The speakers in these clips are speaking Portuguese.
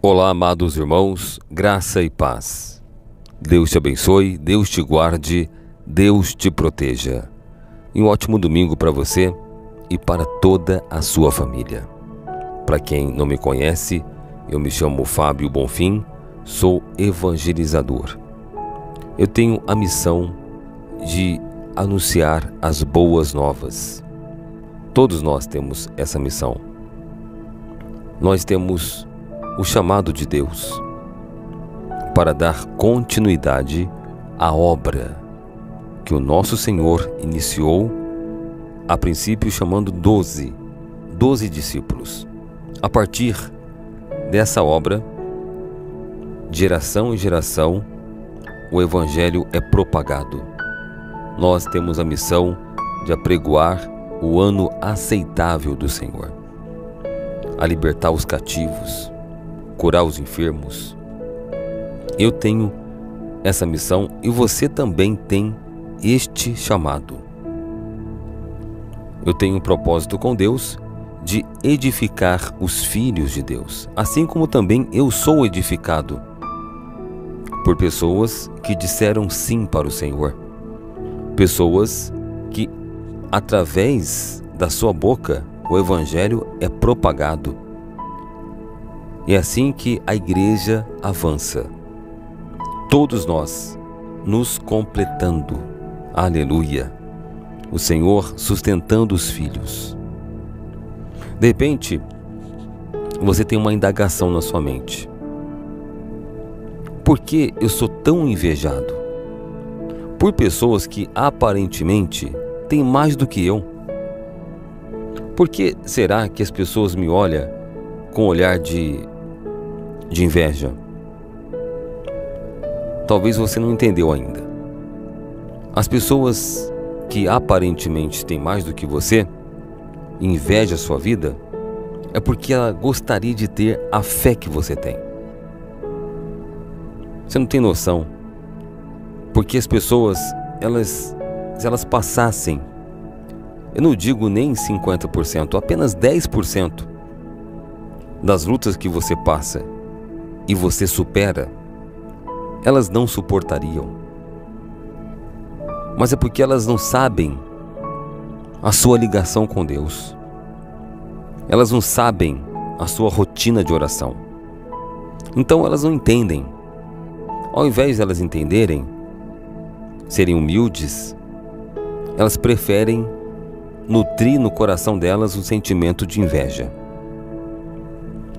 Olá, amados irmãos, graça e paz. Deus te abençoe, Deus te guarde, Deus te proteja. E um ótimo domingo para você e para toda a sua família. Para quem não me conhece, eu me chamo Fábio Bonfim, sou evangelizador. Eu tenho a missão de anunciar as boas novas. Todos nós temos essa missão. Nós temos o chamado de Deus para dar continuidade à obra que o nosso Senhor iniciou, a princípio chamando 12 discípulos. A partir dessa obra, de geração em geração, o Evangelho é propagado. Nós temos a missão de apregoar o ano aceitável do Senhor, a libertar os cativos, curar os enfermos. Eu tenho essa missão e você também tem este chamado. Eu tenho um propósito com Deus de edificar os filhos de Deus, assim como também eu sou edificado por pessoas que disseram sim para o Senhor, pessoas que, através da sua boca, o Evangelho é propagado. É assim que a igreja avança. Todos nós nos completando. Aleluia. O Senhor sustentando os filhos. De repente, você tem uma indagação na sua mente. Por que eu sou tão invejado? Por pessoas que aparentemente têm mais do que eu. Por que será que as pessoas me olham com olhar de inveja? Talvez você não entendeu ainda. As pessoas que aparentemente têm mais do que você, inveja a sua vida, é porque ela gostaria de ter a fé que você tem. Você não tem noção. Porque as pessoas, se elas passassem, eu não digo nem 50%, apenas 10% das lutas que você passa e você supera, elas não suportariam. Mas é porque elas não sabem a sua ligação com Deus. Elas não sabem a sua rotina de oração. Então elas não entendem. Ao invés de elas entenderem, serem humildes, elas preferem nutrir no coração delas um sentimento de inveja.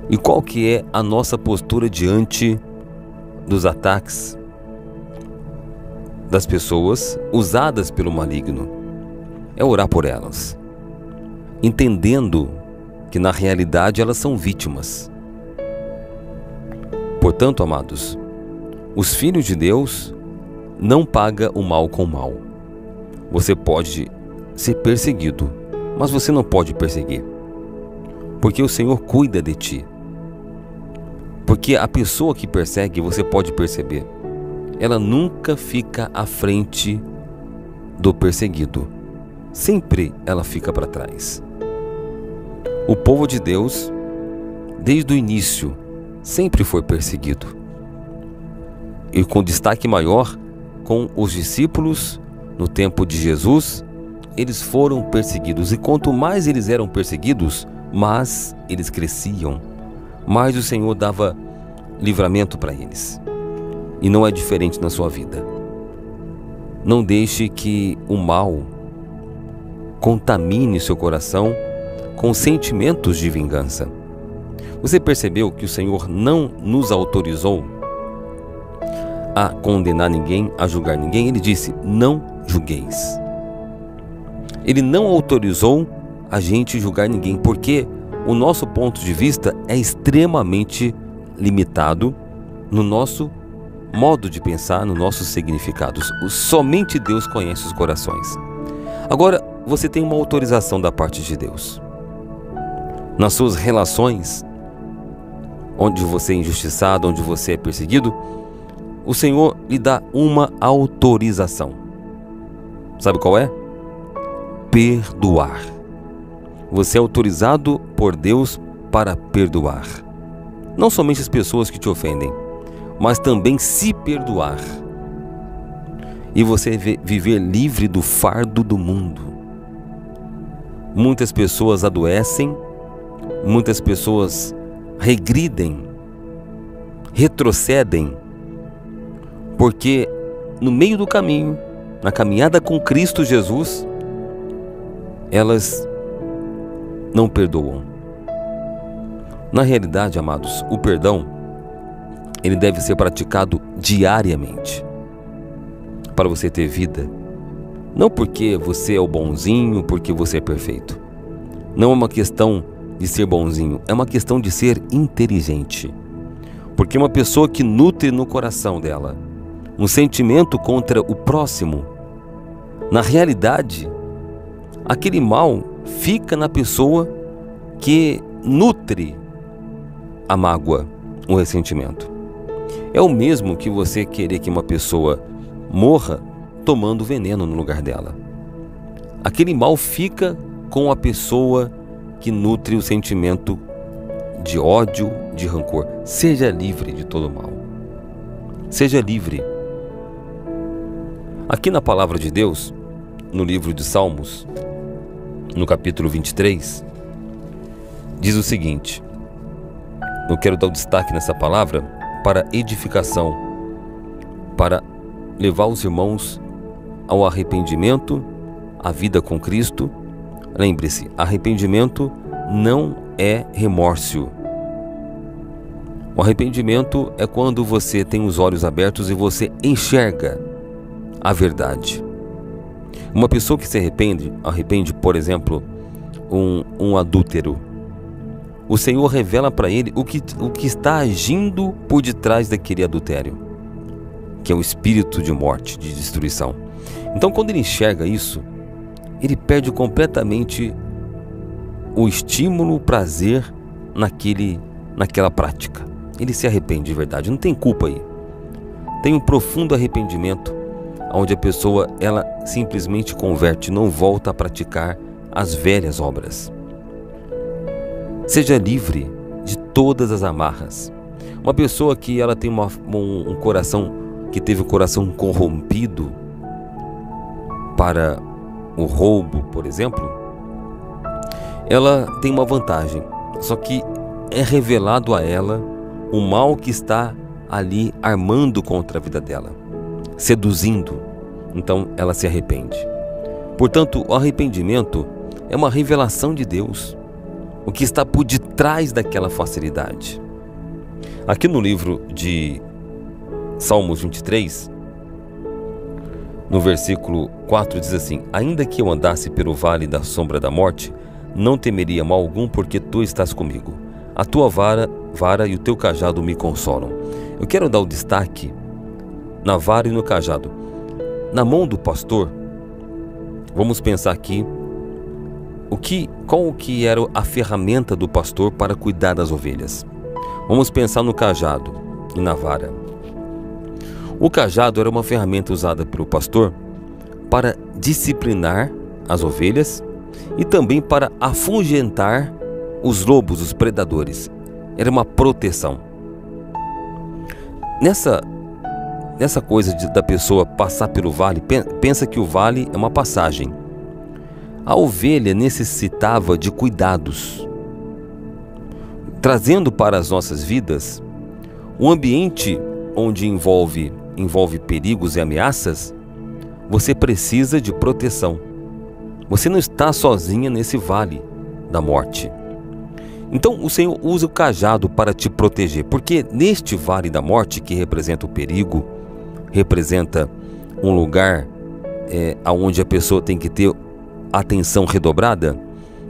E qual que é a nossa postura diante dos ataques das pessoas usadas pelo maligno? É orar por elas, entendendo que na realidade elas são vítimas. Portanto, amados, os filhos de Deus não pagam o mal com o mal. Você pode ser perseguido, mas você não pode perseguir, porque o Senhor cuida de ti. Porque a pessoa que persegue, você pode perceber, ela nunca fica à frente do perseguido. Sempre ela fica para trás. O povo de Deus, desde o início, sempre foi perseguido. E com destaque maior, com os discípulos, no tempo de Jesus, eles foram perseguidos. E quanto mais eles eram perseguidos, mais eles cresciam, mais o Senhor dava livramento para eles. E não é diferente na sua vida. Não deixe que o mal contamine seu coração com sentimentos de vingança. Você percebeu que o Senhor não nos autorizou a condenar ninguém, a julgar ninguém? Ele disse: não julgueis. Ele não autorizou a gente julgar ninguém, porque o nosso ponto de vista é extremamente limitado no nosso modo de pensar, nos nossos significados. Somente Deus conhece os corações. Agora, você tem uma autorização da parte de Deus. Nas suas relações, onde você é injustiçado, onde você é perseguido, o Senhor lhe dá uma autorização. Sabe qual é? Perdoar. Você é autorizado por Deus para perdoar. Não somente as pessoas que te ofendem, mas também se perdoar. E você viver livre do fardo do mundo. Muitas pessoas adoecem, muitas pessoas regridem, retrocedem, porque no meio do caminho, na caminhada com Cristo Jesus, elas não perdoam. Na realidade, amados, o perdão, ele deve ser praticado diariamente para você ter vida. Não porque você é o bonzinho, porque você é perfeito. Não é uma questão de ser bonzinho, é uma questão de ser inteligente. Porque uma pessoa que nutre no coração dela um sentimento contra o próximo, na realidade, aquele mal fica na pessoa que nutre a mágoa, o ressentimento. É o mesmo que você querer que uma pessoa morra tomando veneno no lugar dela. Aquele mal fica com a pessoa que nutre o sentimento de ódio, de rancor. Seja livre de todo mal. Seja livre. Aqui na palavra de Deus, no livro de Salmos, no capítulo 23, diz o seguinte. Eu quero dar o destaque nessa palavra para edificação, para levar os irmãos ao arrependimento, à vida com Cristo. Lembre-se, arrependimento não é remorso. O arrependimento é quando você tem os olhos abertos e você enxerga a verdade. Uma pessoa que se arrepende, por exemplo, um adúltero, o Senhor revela para ele o que está agindo por detrás daquele adultério, que é o espírito de morte, de destruição. Então, quando ele enxerga isso, ele perde completamente o estímulo, o prazer naquela prática. Ele se arrepende de verdade, não tem culpa aí. Tem um profundo arrependimento, onde a pessoa ela simplesmente converte, não volta a praticar as velhas obras. Seja livre de todas as amarras. Uma pessoa que ela tem um coração, que teve o coração corrompido para o roubo, por exemplo, ela tem uma vantagem, só que é revelado a ela o mal que está ali armando contra a vida dela, seduzindo. Então ela se arrepende. Portanto, o arrependimento é uma revelação de Deus, o que está por detrás daquela facilidade. Aqui no livro de Salmos 23, no versículo 4 diz assim: ainda que eu andasse pelo vale da sombra da morte, não temeria mal algum, porque tu estás comigo. A tua vara e o teu cajado me consolam. Eu quero dar o destaque na vara e no cajado. Na mão do pastor, vamos pensar aqui qual que era a ferramenta do pastor para cuidar das ovelhas. Vamos pensar no cajado e na vara. O cajado era uma ferramenta usada pelo pastor para disciplinar as ovelhas e também para afugentar os lobos, os predadores. Era uma proteção. Nessa coisa da pessoa passar pelo vale, pensa que o vale é uma passagem. A ovelha necessitava de cuidados. Trazendo para as nossas vidas, o ambiente onde envolve perigos e ameaças, você precisa de proteção. Você não está sozinha nesse vale da morte. Então o Senhor usa o cajado para te proteger, porque neste vale da morte, que representa o perigo, representa um lugar onde a pessoa tem que ter atenção redobrada,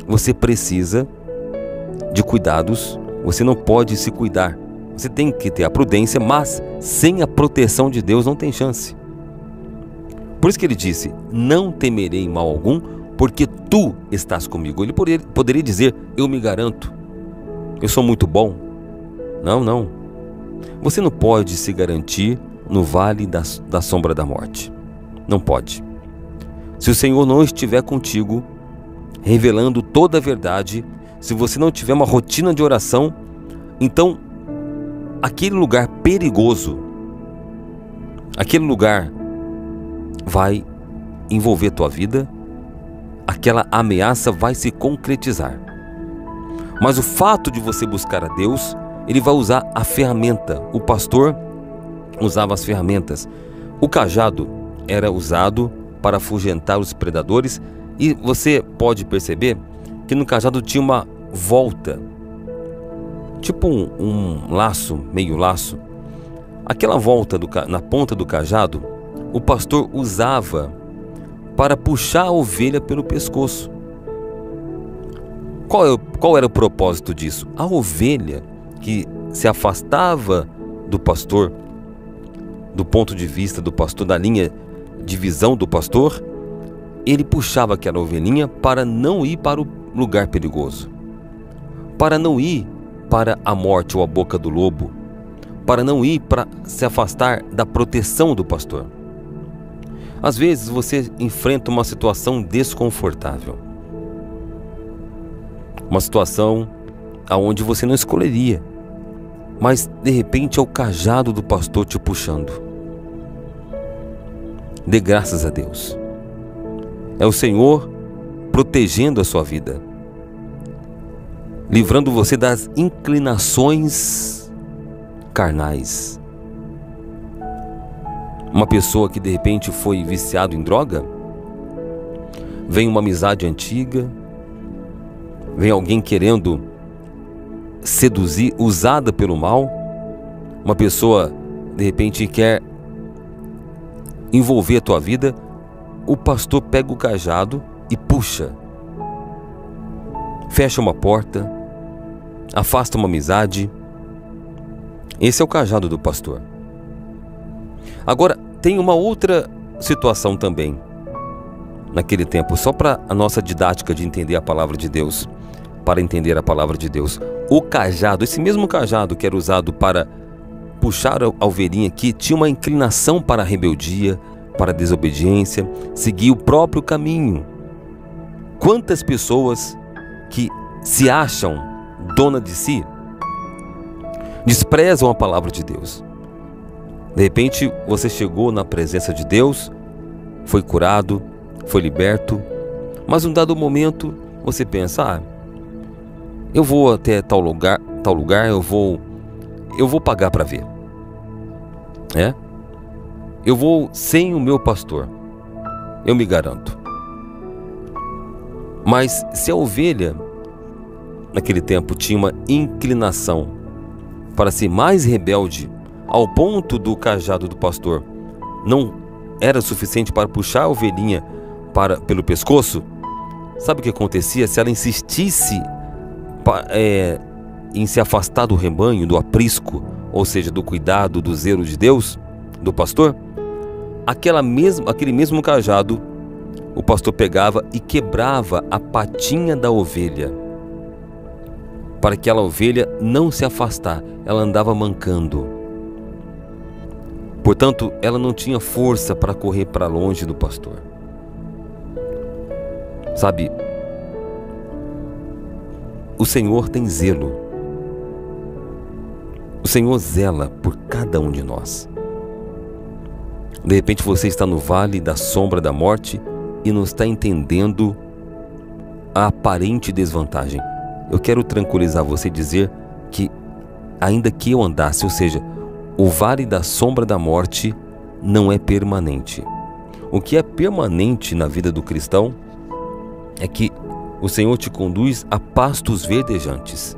você precisa de cuidados, você não pode se cuidar. Você tem que ter a prudência, mas sem a proteção de Deus não tem chance. Por isso que ele disse: não temerei mal algum, porque tu estás comigo. Ele poderia dizer: eu me garanto, eu sou muito bom. Não. Você não pode se garantir no vale da sombra da morte. Não pode. Se o Senhor não estiver contigo, revelando toda a verdade, se você não tiver uma rotina de oração, então aquele lugar perigoso, aquele lugar vai envolver a tua vida, aquela ameaça vai se concretizar. Mas o fato de você buscar a Deus, ele vai usar a ferramenta. O pastor usava as ferramentas. O cajado era usado para afugentar os predadores, e você pode perceber que no cajado tinha uma volta, tipo um laço, meio laço. Aquela volta na ponta do cajado, o pastor usava para puxar a ovelha pelo pescoço. Qual era o propósito disso? A ovelha que se afastava do pastor, do ponto de vista do pastor, da linha de visão do pastor, ele puxava aquela ovelhinha para não ir para o lugar perigoso, para não ir para a morte ou a boca do lobo, para não ir para se afastar da proteção do pastor. Às vezes você enfrenta uma situação desconfortável, uma situação aonde você não escolheria, mas de repente é o cajado do pastor te puxando. Dê graças a Deus. É o Senhor protegendo a sua vida, livrando você das inclinações carnais. Uma pessoa que de repente foi viciado em droga, vem uma amizade antiga, vem alguém querendo seduzir, usada pelo mal. Uma pessoa de repente quer envolver a tua vida. O pastor pega o cajado e puxa, fecha uma porta, afasta uma amizade. Esse é o cajado do pastor. Agora, tem uma outra situação também naquele tempo, só para a nossa didática de entender a palavra de Deus, para entender a palavra de Deus. O cajado, esse mesmo cajado que era usado para puxar a ovelhinha aqui, tinha uma inclinação para a rebeldia, para a desobediência, seguir o próprio caminho. Quantas pessoas que se acham dona de si desprezam a palavra de Deus. De repente você chegou na presença de Deus, foi curado, foi liberto, mas num dado momento você pensa: eu vou até tal lugar, eu vou pagar para ver. Eu vou sem o meu pastor, eu me garanto. Mas se a ovelha naquele tempo tinha uma inclinação para ser mais rebelde, ao ponto do cajado do pastor não era suficiente para puxar a ovelhinha pelo pescoço, sabe o que acontecia? Se ela insistisse em se afastar do rebanho, do aprisco, ou seja, do cuidado, do zelo de Deus, do pastor, aquele mesmo cajado, o pastor pegava e quebrava a patinha da ovelha, para que aquela ovelha não se afastar. Ela andava mancando, portanto ela não tinha força para correr para longe do pastor. Sabe, o Senhor tem zelo, o Senhor zela por cada um de nós. De repente você está no vale da sombra da morte e não está entendendo a aparente desvantagem. Eu quero tranquilizar você e dizer que, ainda que eu andasse, ou seja, o vale da sombra da morte não é permanente. O que é permanente na vida do cristão é que o Senhor te conduz a pastos verdejantes.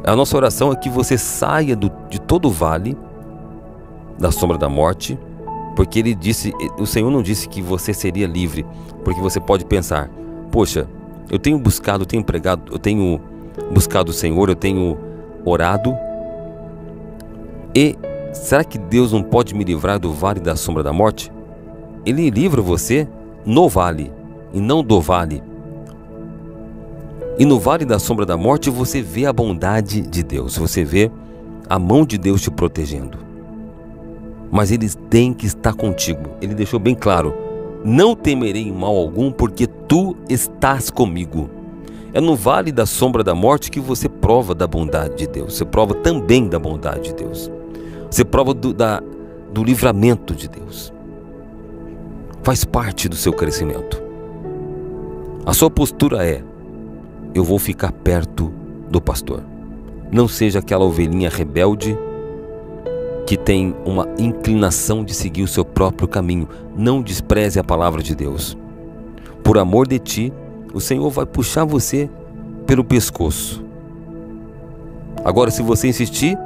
A nossa oração é que você saia de todo o vale da sombra da morte, porque o Senhor não disse que você seria livre, porque você pode pensar: poxa, eu tenho buscado, eu tenho pregado, eu tenho buscado o Senhor, eu tenho orado, e será que Deus não pode me livrar do vale da sombra da morte? Ele livra você no vale e não do vale. E no vale da sombra da morte você vê a bondade de Deus, você vê a mão de Deus te protegendo. Mas Ele tem que estar contigo. Ele deixou bem claro: não temerei mal algum, porque tu estás comigo. É no vale da sombra da morte que você prova da bondade de Deus. Você prova também da bondade de Deus. Você prova do livramento de Deus. Faz parte do seu crescimento. A sua postura é: eu vou ficar perto do pastor. Não seja aquela ovelhinha rebelde que tem uma inclinação de seguir o seu próprio caminho. Não despreze a palavra de Deus. Por amor de ti, o Senhor vai puxar você pelo pescoço. Agora, se você insistir,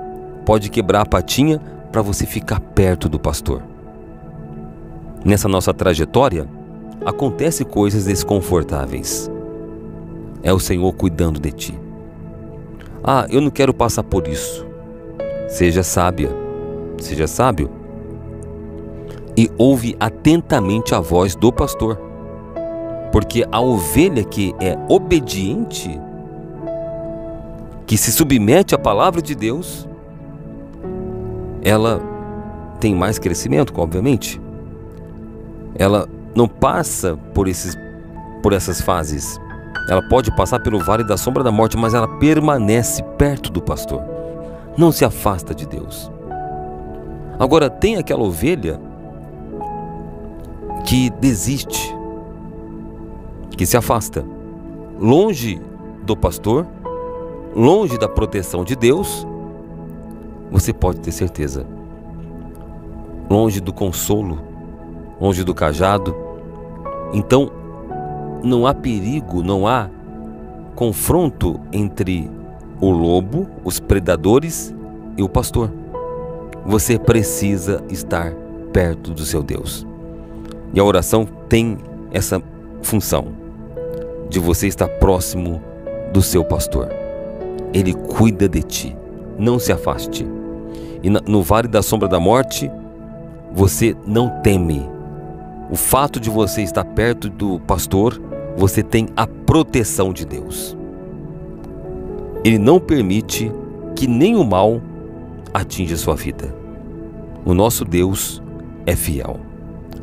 pode quebrar a patinha para você ficar perto do pastor. Nessa nossa trajetória, acontecem coisas desconfortáveis. É o Senhor cuidando de ti. Ah, eu não quero passar por isso. Seja sábia, seja sábio e ouve atentamente a voz do pastor. Porque a ovelha que é obediente, que se submete à palavra de Deus, ela tem mais crescimento, obviamente. Ela não passa por essas fases. Ela pode passar pelo vale da sombra da morte, mas ela permanece perto do pastor. Não se afasta de Deus. Agora, tem aquela ovelha que desiste, que se afasta, longe do pastor, longe da proteção de Deus. Você pode ter certeza, longe do consolo, longe do cajado. Então, não há perigo, não há confronto entre o lobo, os predadores e o pastor. Você precisa estar perto do seu Deus. E a oração tem essa função de você estar próximo do seu pastor. Ele cuida de ti. Não se afaste. E no vale da sombra da morte, você não teme. O fato de você estar perto do pastor, você tem a proteção de Deus. Ele não permite que nem o mal atinja a sua vida. O nosso Deus é fiel.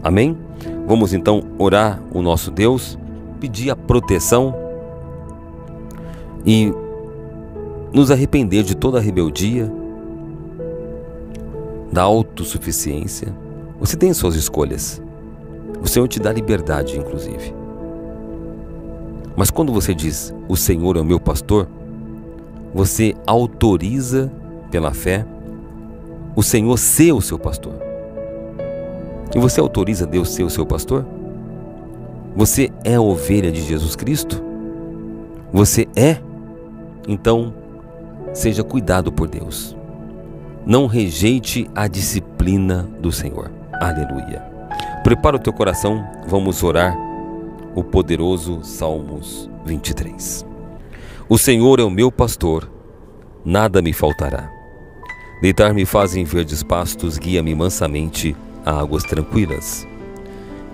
Amém? Vamos então orar o nosso Deus, pedir a proteção e nos arrepender de toda a rebeldia, da autossuficiência. Você tem suas escolhas. O Senhor te dá liberdade, inclusive. Mas quando você diz, o Senhor é o meu pastor, você autoriza pela fé o Senhor ser o seu pastor. E você autoriza Deus ser o seu pastor? Você é a ovelha de Jesus Cristo? Você é? Então, seja cuidado por Deus. Não rejeite a disciplina do Senhor. Aleluia. Prepara o teu coração, vamos orar o poderoso Salmos 23. O Senhor é o meu pastor, nada me faltará. Deitar-me faz em verdes pastos, guia-me mansamente a águas tranquilas.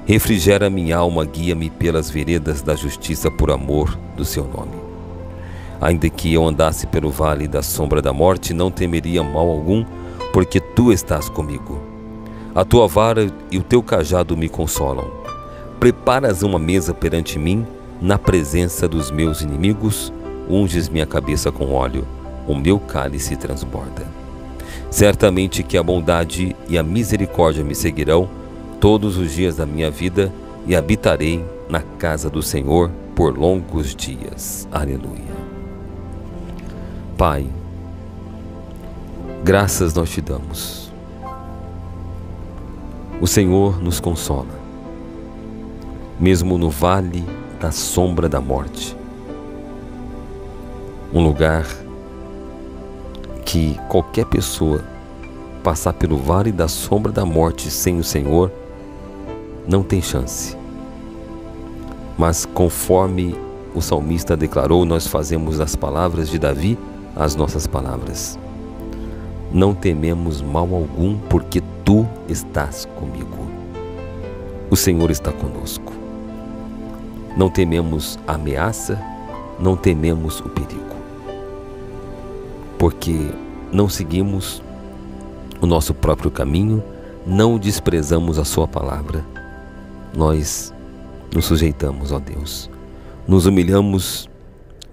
Refrigera minha alma, guia-me pelas veredas da justiça por amor do seu nome. Ainda que eu andasse pelo vale da sombra da morte, não temeria mal algum, porque tu estás comigo. A tua vara e o teu cajado me consolam. Preparas uma mesa perante mim, na presença dos meus inimigos, unges minha cabeça com óleo, o meu cálice transborda. Certamente que a bondade e a misericórdia me seguirão todos os dias da minha vida e habitarei na casa do Senhor por longos dias. Aleluia. Pai, graças nós te damos. O Senhor nos consola, mesmo no vale da sombra da morte, um lugar que qualquer pessoa passar pelo vale da sombra da morte sem o Senhor não tem chance. Mas conforme o salmista declarou, nós fazemos das palavras de Davi as nossas palavras. Não tememos mal algum, porque tu estás comigo. O Senhor está conosco. Não tememos a ameaça, não tememos o perigo, porque não seguimos o nosso próprio caminho, não desprezamos a sua palavra. Nós nos sujeitamos, ó Deus, nos humilhamos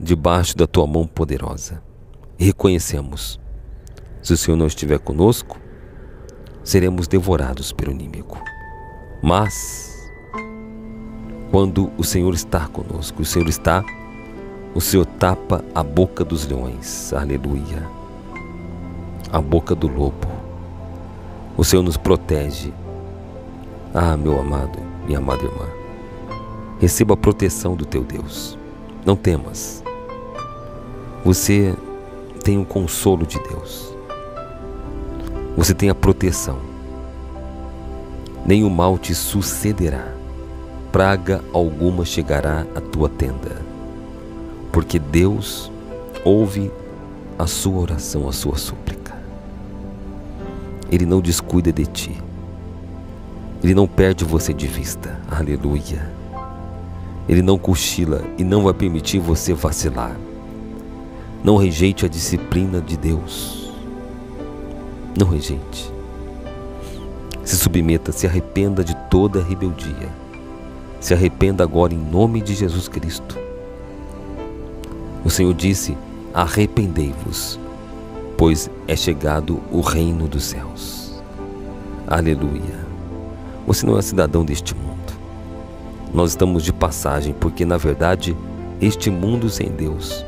debaixo da tua mão poderosa. E reconhecemos, se o Senhor não estiver conosco, seremos devorados pelo inimigo. Mas, quando o Senhor está conosco, o Senhor tapa a boca dos leões, aleluia, a boca do lobo. O Senhor nos protege. Ah, meu amado, minha amada irmã, receba a proteção do teu Deus. Não temas. Você tem o consolo de Deus. Você tem a proteção. Nem o mal te sucederá. Praga alguma chegará à tua tenda. Porque Deus ouve a sua oração, a sua súplica. Ele não descuida de ti. Ele não perde você de vista. Aleluia. Ele não cochila e não vai permitir você vacilar. Não rejeite a disciplina de Deus. Não rejeite. Se submeta, se arrependa de toda a rebeldia. Se arrependa agora em nome de Jesus Cristo. O Senhor disse: arrependei-vos, pois é chegado o reino dos céus. Aleluia. Você não é cidadão deste mundo. Nós estamos de passagem, porque na verdade este mundo sem Deus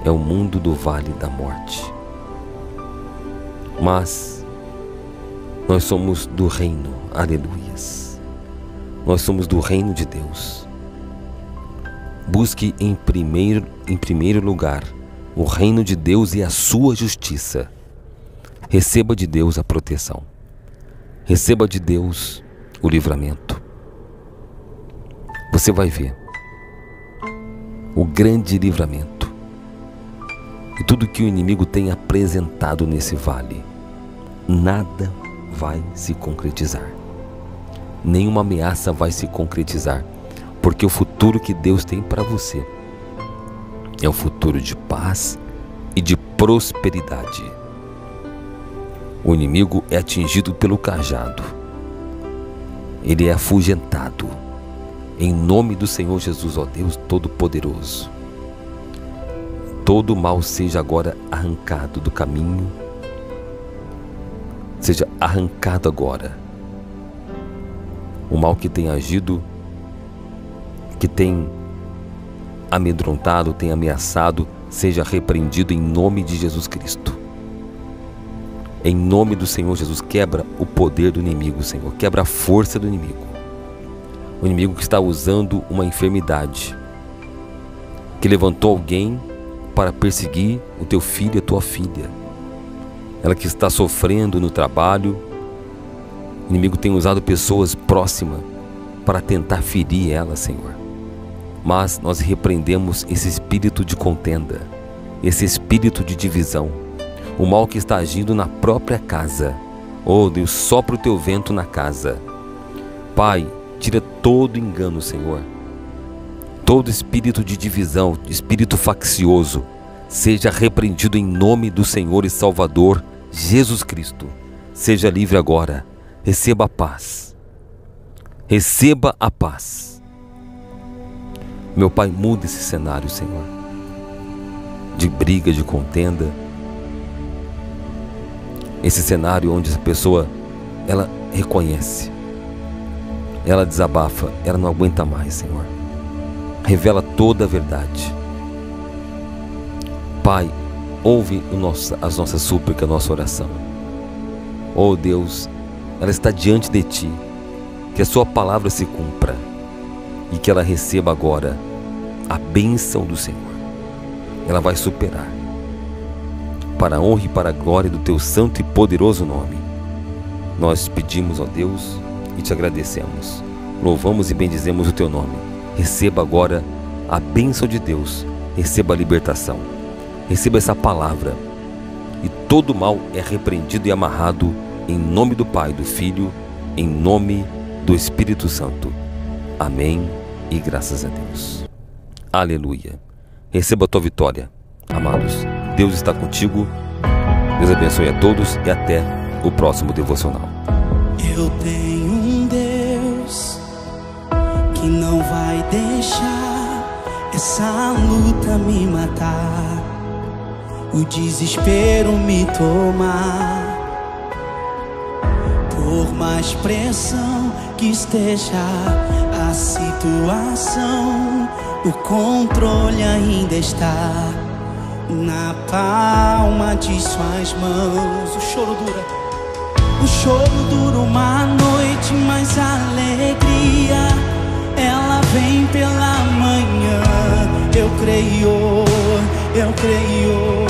é o mundo do vale da morte. Mas nós somos do reino, aleluias. Nós somos do reino de Deus. Busque em primeiro lugar o reino de Deus e a sua justiça. Receba de Deus a proteção. Receba de Deus o livramento. Você vai ver o grande livramento. E tudo que o inimigo tem apresentado nesse vale, nada vai se concretizar. Nenhuma ameaça vai se concretizar. Porque o futuro que Deus tem para você é um futuro de paz e de prosperidade. O inimigo é atingido pelo cajado. Ele é afugentado. Em nome do Senhor Jesus, ó Deus Todo-Poderoso. Todo mal seja agora arrancado do caminho. Seja arrancado agora. O mal que tem agido, que tem amedrontado, tem ameaçado, seja repreendido em nome de Jesus Cristo. Em nome do Senhor Jesus, quebra o poder do inimigo, Senhor. Quebra a força do inimigo. O inimigo que está usando uma enfermidade, que levantou alguém para perseguir o teu filho e a tua filha. Ela que está sofrendo no trabalho. O inimigo tem usado pessoas próximas para tentar ferir ela, Senhor. Mas nós repreendemos esse espírito de contenda, esse espírito de divisão, o mal que está agindo na própria casa. Oh Deus, sopra o teu vento na casa. Pai, tira todo engano, Senhor. Todo espírito de divisão, espírito faccioso, seja repreendido em nome do Senhor e Salvador Jesus Cristo. Seja livre agora. Receba a paz. Receba a paz. Meu Pai, muda esse cenário, Senhor, de briga, de contenda. Esse cenário onde a pessoa, ela reconhece, ela desabafa, ela não aguenta mais, Senhor. Revela toda a verdade. Pai, ouve as nossas súplicas, a nossa oração. Oh Deus, ela está diante de Ti. Que a Sua palavra se cumpra e que ela receba agora a bênção do Senhor. Ela vai superar, para a honra e para a glória do Teu santo e poderoso nome. Nós pedimos, ó Deus, e Te agradecemos. Louvamos e bendizemos o Teu nome. Receba agora a bênção de Deus. Receba a libertação. Receba essa palavra. E todo mal é repreendido e amarrado em nome do Pai, do Filho, em nome do Espírito Santo. Amém e graças a Deus. Aleluia. Receba a tua vitória, amados. Deus está contigo. Deus abençoe a todos e até o próximo devocional. Eu tenho um Deus que não vai deixar essa luta me matar, o desespero me tomar. Por mais pressão que esteja a situação, o controle ainda está na palma de suas mãos. O choro dura uma noite, mas a alegria ela vem pela manhã. Eu creio, eu creio.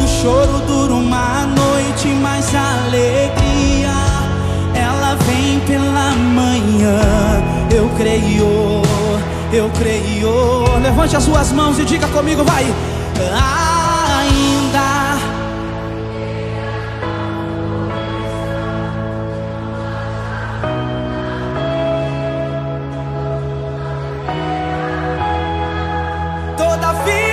O choro dura uma noite, mas a alegria ela vem pela manhã. Eu creio, eu creio. Levante as suas mãos e diga comigo, vai. Ainda todavia